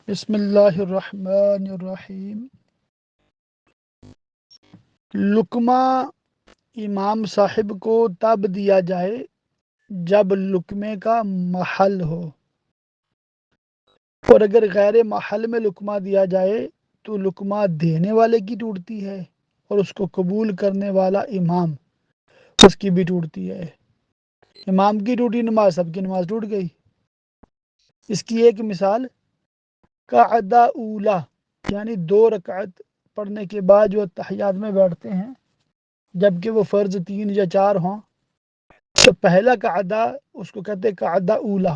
بسم اللہ الرحمن الرحیم۔ لقمہ امام صاحب کو تب دیا جائے جب لقمے کا محل ہو، اور اگر غیر محل میں لقمہ دیا جائے تو لقمہ دینے والے کی ٹوٹتی ہے اور اس کو قبول کرنے والا امام اس کی بھی ٹوٹتی ہے۔ امام کی ٹوٹی نماز، سب کی نماز ٹوٹ گئی۔ اس کی ایک مثال قعدہ اولا، یعنی 2 رکعت پڑھنے کے بعد جو تحیات میں بیٹھتے ہیں جبکہ وہ فرض 3 یا 4 ہوں، تو پہلا قعدہ اس کو کہتے ہیں قعدہ اولا۔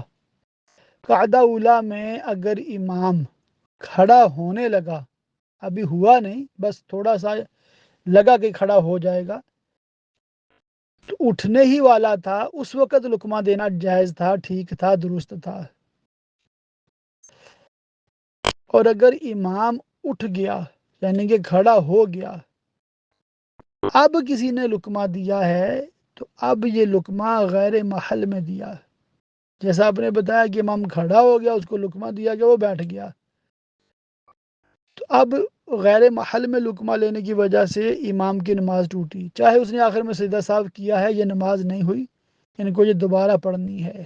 قعدہ اولا میں اگر امام کھڑا ہونے لگا، ابھی ہوا نہیں، بس تھوڑا سا لگا کہ کھڑا ہو جائے گا، تو اٹھنے ہی والا تھا، اس وقت لقمہ دینا جائز تھا، ٹھیک تھا، درست تھا۔ اور اگر امام اٹھ گیا یعنی کہ کھڑا ہو گیا، اب کسی نے لقمہ دیا ہے تو اب یہ لقمہ غیر محل میں دیا۔ جیسا آپ نے بتایا کہ امام کھڑا ہو گیا، اس کو لقمہ دیا گیا، وہ بیٹھ گیا، تو اب غیر محل میں لقمہ لینے کی وجہ سے امام کی نماز ٹوٹی، چاہے اس نے آخر میں سجدہ سہو کیا ہے، یہ نماز نہیں ہوئی، ان کو یہ دوبارہ پڑھنی ہے۔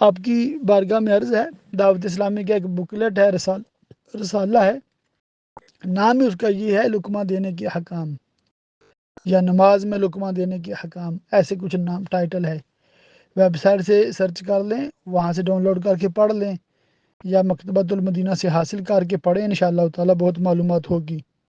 آپ کی بارگاہ میں عرض ہے، دعوت اسلامی کا ایک بکلیٹ ہے، رسالہ ہے، نام ہی اس کا یہ ہے لقمہ دینے کے حکام، یا نماز میں لقمہ دینے کے حکام، ایسے کچھ نام ٹائٹل ہے۔ ویب سائٹ سے سرچ کر لیں، وہاں سے ڈاؤن لوڈ کر کے پڑھ لیں، یا مکتبۃ المدینہ سے حاصل کر کے پڑھیں، انشاءاللہ تعالی بہت معلومات ہوگی۔